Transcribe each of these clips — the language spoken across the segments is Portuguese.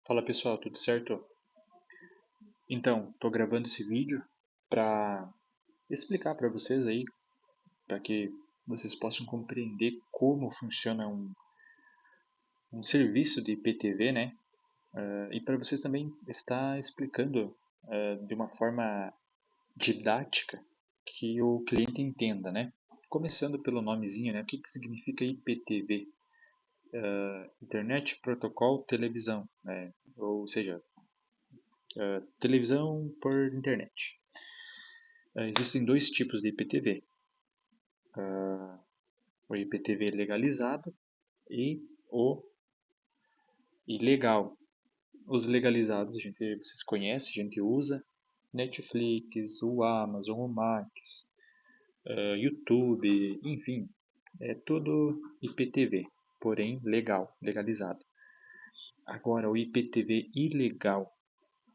Fala pessoal, tudo certo? Então, estou gravando esse vídeo para explicar para vocês aí, para que vocês possam compreender como funciona um serviço de IPTV, né? E para vocês também estar explicando de uma forma didática que o cliente entenda, né? Começando pelo nomezinho, né? O que significa IPTV? Internet Protocol Televisão, né? Ou seja, televisão por internet. Existem dois tipos de IPTV, o IPTV legalizado e o ilegal. Os legalizados vocês conhecem, a gente usa, Netflix, o Amazon, o Max, YouTube, enfim, é tudo IPTV, porém legal, legalizado. Agora, o IPTV ilegal,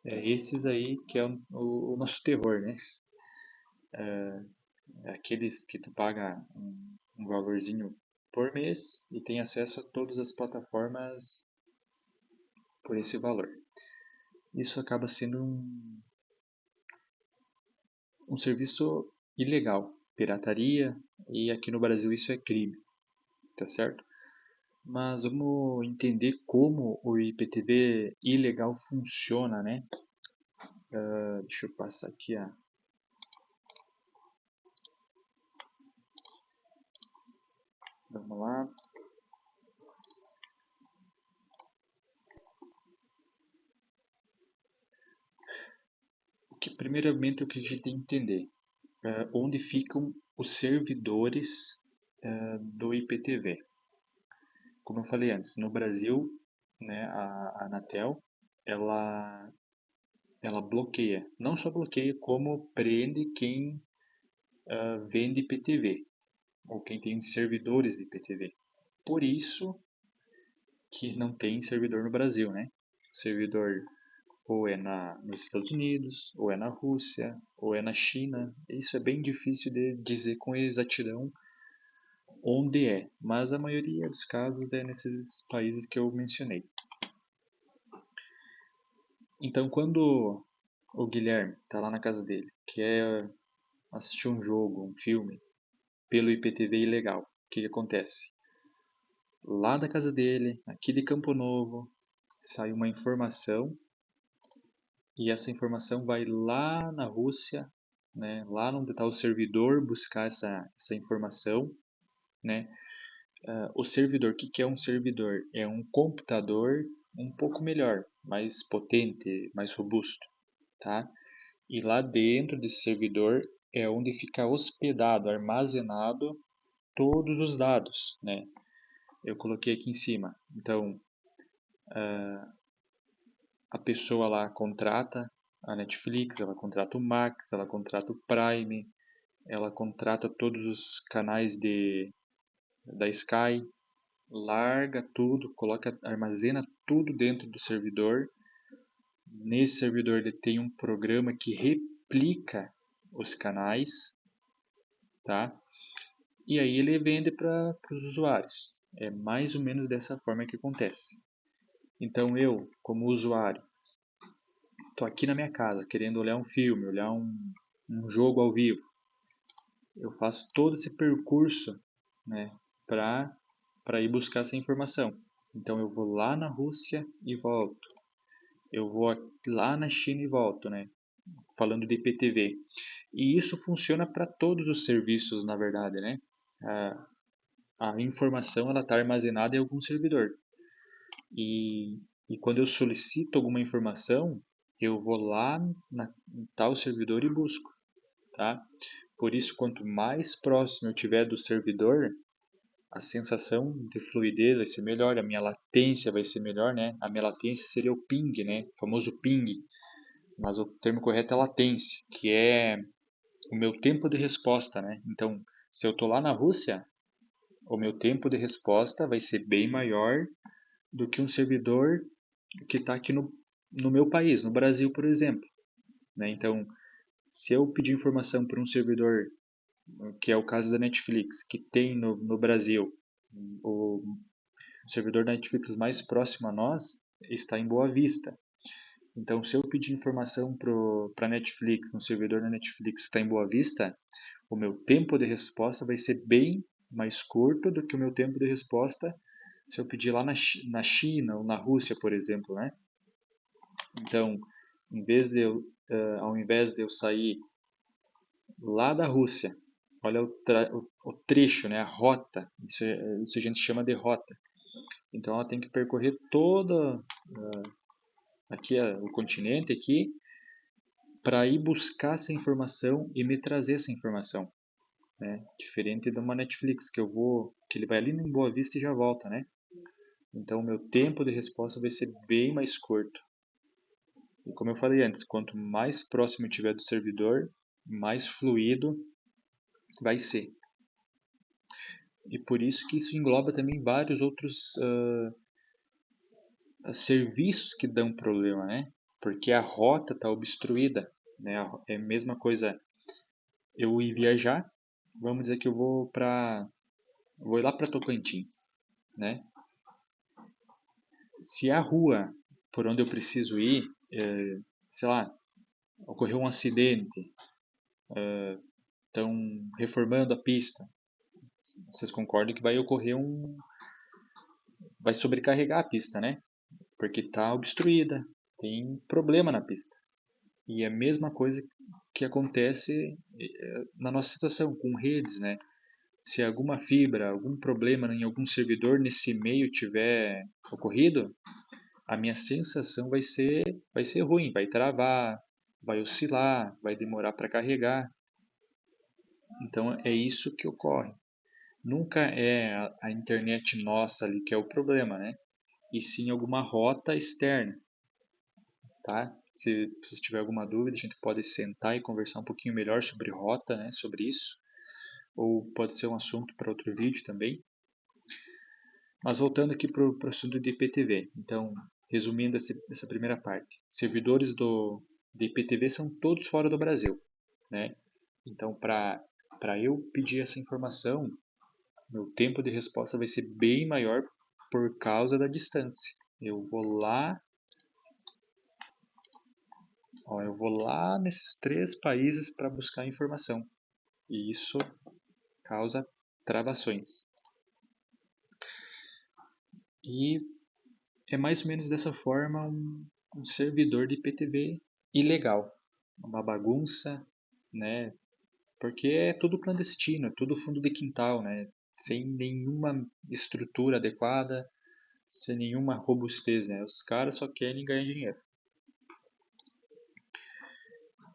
é esses aí que é o nosso terror, né? É aqueles que tu paga um valorzinho por mês e tem acesso a todas as plataformas por esse valor. Isso acaba sendo um serviço ilegal, pirataria, e aqui no Brasil isso é crime, tá certo? Mas vamos entender como o IPTV ilegal funciona, né? Deixa eu passar aqui, vamos lá. Primeiramente, o que a gente tem que entender, onde ficam os servidores do IPTV. Como eu falei antes, no Brasil, né, a Anatel, ela ela bloqueia, não só bloqueia, como prende quem vende IPTV, ou quem tem servidores de IPTV. Por isso que não tem servidor no Brasil, né? O servidor ou é nos Estados Unidos, ou é na Rússia, ou é na China. Isso é bem difícil de dizer com exatidão onde é, mas a maioria dos casos é nesses países que eu mencionei. Então, quando o Guilherme está lá na casa dele, quer assistir um jogo, um filme, pelo IPTV ilegal, o que acontece? Lá da casa dele, aqui de Campo Novo, sai uma informação e essa informação vai lá na Rússia, né, lá onde está o servidor buscar essa informação, né. O servidor, o que que é um servidor? É um computador um pouco melhor, mais potente, mais robusto, tá? E lá dentro desse servidor é onde fica hospedado, armazenado todos os dados, né? Eu coloquei aqui em cima. Então, a pessoa lá contrata a Netflix, ela contrata o Max, ela contrata o Prime, ela contrata todos os canais da Sky, larga tudo, coloca, armazena tudo dentro do servidor. Nesse servidor ele tem um programa que replica os canais, tá? E aí ele vende para os usuários. É mais ou menos dessa forma que acontece. Então eu, como usuário, estou aqui na minha casa querendo olhar um filme, olhar um jogo ao vivo. Eu faço todo esse percurso, né, para ir buscar essa informação. Então eu vou lá na Rússia e volto. Eu vou lá na China e volto, né? Falando de IPTV. E isso funciona para todos os serviços, na verdade, né? A informação ela está armazenada em algum servidor. E quando eu solicito alguma informação, eu vou lá em tal servidor e busco, tá? Por isso, quanto mais próximo eu tiver do servidor, a sensação de fluidez vai ser melhor, a minha latência vai ser melhor, né? A minha latência seria o ping, né? O famoso ping, mas o termo correto é latência, que é o meu tempo de resposta, né? Então, se eu estou lá na Rússia, o meu tempo de resposta vai ser bem maior do que um servidor que está aqui no meu país, no Brasil, por exemplo, né? Então, se eu pedir informação para um servidor, que é o caso da Netflix, que tem no Brasil, o servidor da Netflix mais próximo a nós, está em Boa Vista. Então, se eu pedir informação para a Netflix, no servidor da Netflix que está em Boa Vista, o meu tempo de resposta vai ser bem mais curto do que o meu tempo de resposta se eu pedir lá na China ou na Rússia, por exemplo, né? Então, ao invés de eu sair lá da Rússia, olha o trecho, né? A rota, isso a gente chama de rota. Então, ela tem que percorrer toda aqui o continente aqui para ir buscar essa informação e me trazer essa informação, né? Diferente de uma Netflix que ele vai ali em Boa Vista e já volta, né? Então, o meu tempo de resposta vai ser bem mais curto. E como eu falei antes, quanto mais próximo eu tiver do servidor, mais fluido vai ser. E por isso que isso engloba também vários outros serviços que dão problema, né? Porque a rota está obstruída, né? É a mesma coisa eu ir viajar, vamos dizer que eu vou ir lá para Tocantins, né? Se a rua por onde eu preciso ir, sei lá, ocorreu um acidente, estão reformando a pista, vocês concordam que vai sobrecarregar a pista, né? Porque está obstruída, tem problema na pista. E é a mesma coisa que acontece na nossa situação com redes, né? Se alguma fibra, algum problema em algum servidor nesse meio tiver ocorrido, a minha sensação vai ser ruim, vai travar, vai oscilar, vai demorar para carregar. Então é isso que ocorre. Nunca é a internet nossa ali que é o problema, né? E sim alguma rota externa, tá? Se você tiver alguma dúvida, a gente pode sentar e conversar um pouquinho melhor sobre rota, né? Sobre isso. Ou pode ser um assunto para outro vídeo também. Mas voltando aqui para o assunto de IPTV. Então, resumindo essa primeira parte. Servidores de IPTV são todos fora do Brasil, né? Então, para eu pedir essa informação, meu tempo de resposta vai ser bem maior por causa da distância. Eu vou lá nesses 3 países para buscar informação. E isso causa travações. E é mais ou menos dessa forma um servidor de IPTV ilegal. Uma bagunça, né? Porque é tudo clandestino, é tudo fundo de quintal, né? Sem nenhuma estrutura adequada, sem nenhuma robustez, né? Os caras só querem ganhar dinheiro.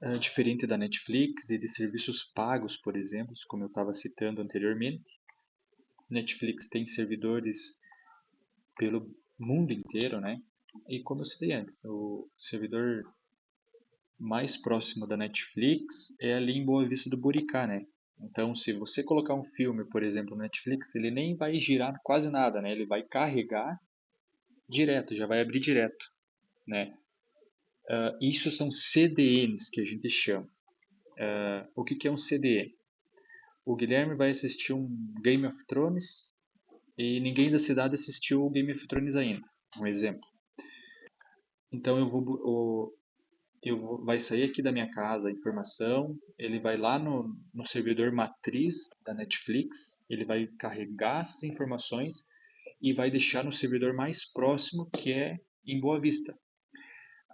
É diferente da Netflix e de serviços pagos, por exemplo, como eu estava citando anteriormente. Netflix tem servidores pelo mundo inteiro, né? E como eu citei antes, o servidor mais próximo da Netflix é ali em Boa Vista do Buricá, né? Então, se você colocar um filme, por exemplo, no Netflix, ele nem vai girar quase nada, né? Ele vai carregar direto, já vai abrir direto, né? Isso são CDNs que a gente chama. O que é um CDN? O Guilherme vai assistir um Game of Thrones e ninguém da cidade assistiu o Game of Thrones ainda. Um exemplo. Então vai sair aqui da minha casa a informação, ele vai lá no servidor matriz da Netflix, ele vai carregar essas informações e vai deixar no servidor mais próximo, que é em Boa Vista.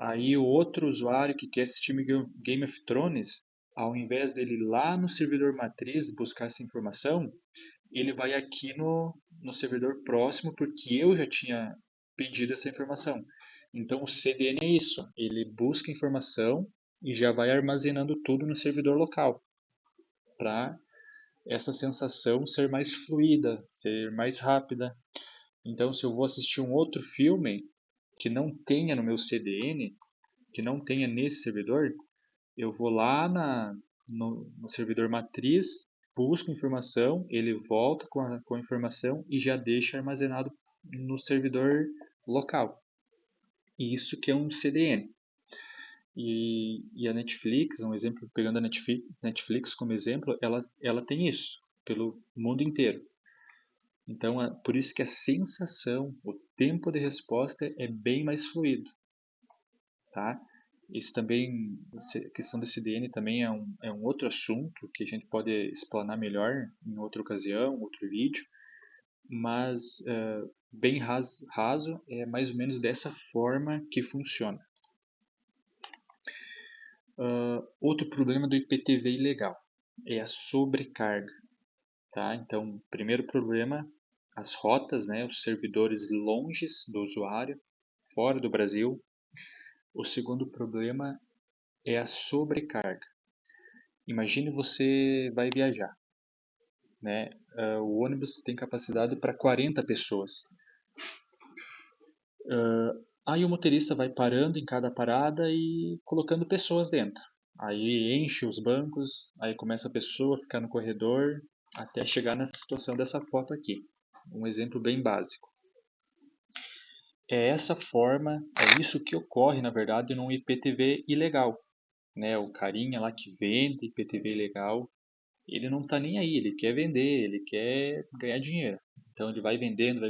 Aí o outro usuário que quer assistir Game of Thrones, ao invés dele ir lá no servidor matriz buscar essa informação, ele vai aqui no servidor próximo, porque eu já tinha pedido essa informação. Então o CDN é isso, ele busca informação e já vai armazenando tudo no servidor local, para essa sensação ser mais fluida, ser mais rápida. Então, se eu vou assistir um outro filme que não tenha no meu CDN, que não tenha nesse servidor, eu vou lá no servidor matriz, busco informação, ele volta com a informação e já deixa armazenado no servidor local. E isso que é um CDN. E a Netflix, um exemplo, pegando a Netflix como exemplo, ela tem isso pelo mundo inteiro. Então, por isso que a sensação, o tempo de resposta é bem mais fluido, tá? Isso também, a questão do CDN também é um outro assunto que a gente pode explanar melhor em outra ocasião, outro vídeo, mas bem raso é mais ou menos dessa forma que funciona. Outro problema do IPTV ilegal é a sobrecarga, tá? Então, primeiro problema, as rotas, né, os servidores longes do usuário, fora do Brasil. O segundo problema é a sobrecarga. Imagine você vai viajar, né? O ônibus tem capacidade para 40 pessoas. Aí o motorista vai parando em cada parada e colocando pessoas dentro. Aí enche os bancos, aí começa a pessoa a ficar no corredor até chegar nessa situação dessa foto aqui. Um exemplo bem básico. É essa forma, é isso que ocorre, na verdade, num IPTV ilegal, né? O carinha lá que vende IPTV ilegal, ele não está nem aí, ele quer vender, ele quer ganhar dinheiro. Então ele vai vendendo,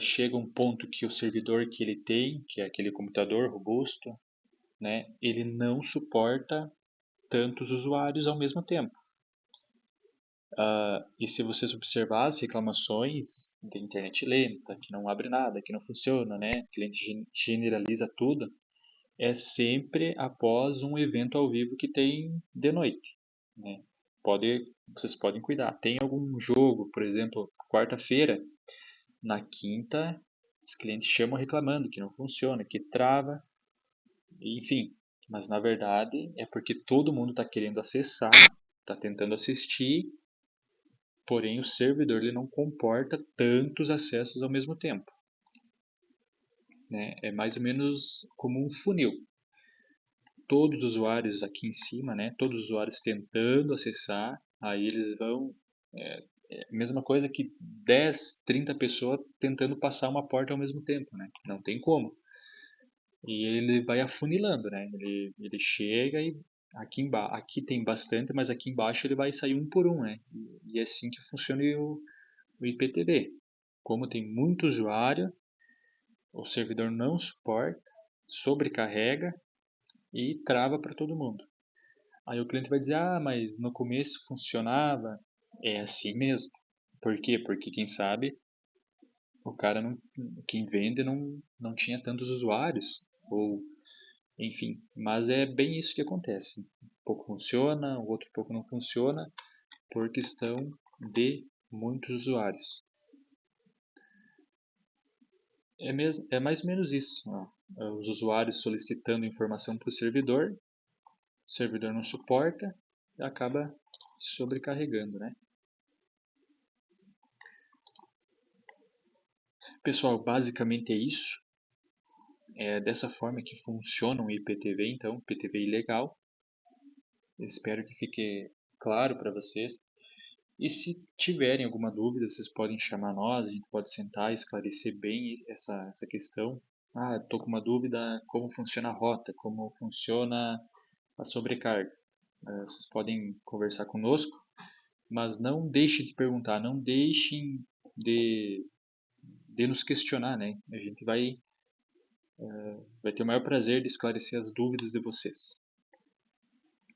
chega um ponto que o servidor que ele tem, que é aquele computador robusto, né, ele não suporta tantos usuários ao mesmo tempo. E se vocês observar as reclamações da internet lenta, que não abre nada, que não funciona, né, o cliente generaliza tudo, é sempre após um evento ao vivo que tem de noite, né? Vocês podem cuidar. Tem algum jogo, por exemplo, quarta-feira, na quinta, os clientes chamam reclamando que não funciona, que trava, enfim. Mas na verdade é porque todo mundo está querendo acessar, está tentando assistir, porém o servidor ele não comporta tantos acessos ao mesmo tempo, né? É mais ou menos como um funil. Todos os usuários aqui em cima, né? Todos os usuários tentando acessar, aí eles vão. É a mesma coisa que 10, 30 pessoas tentando passar uma porta ao mesmo tempo, né? Não tem como. E ele vai afunilando, né? Ele chega e aqui tem bastante, mas aqui embaixo ele vai sair um por um, né? E é assim que funciona o IPTV. Como tem muito usuário, o servidor não suporta, sobrecarrega e trava para todo mundo. Aí o cliente vai dizer, ah, mas no começo funcionava. É assim mesmo. Por quê? Porque quem sabe o cara não, quem vende não tinha tantos usuários, ou enfim, mas é bem isso que acontece. Um pouco funciona, o outro pouco não funciona, por questão de muitos usuários. É mais ou menos isso. Ó. Os usuários solicitando informação para o servidor não suporta e acaba sobrecarregando, né? Pessoal, basicamente é isso. É dessa forma que funciona o IPTV, então, IPTV ilegal. Eu espero que fique claro para vocês. E se tiverem alguma dúvida, vocês podem chamar nós, a gente pode sentar e esclarecer bem essa questão. Ah, estou com uma dúvida como funciona a rota, como funciona a sobrecarga. Vocês podem conversar conosco, mas não deixem de perguntar, não deixem de, de nos questionar, né? A gente vai ter o maior prazer de esclarecer as dúvidas de vocês,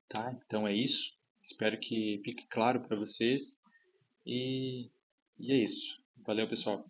tá? Então é isso. Espero que fique claro para vocês e, e é isso. Valeu, pessoal.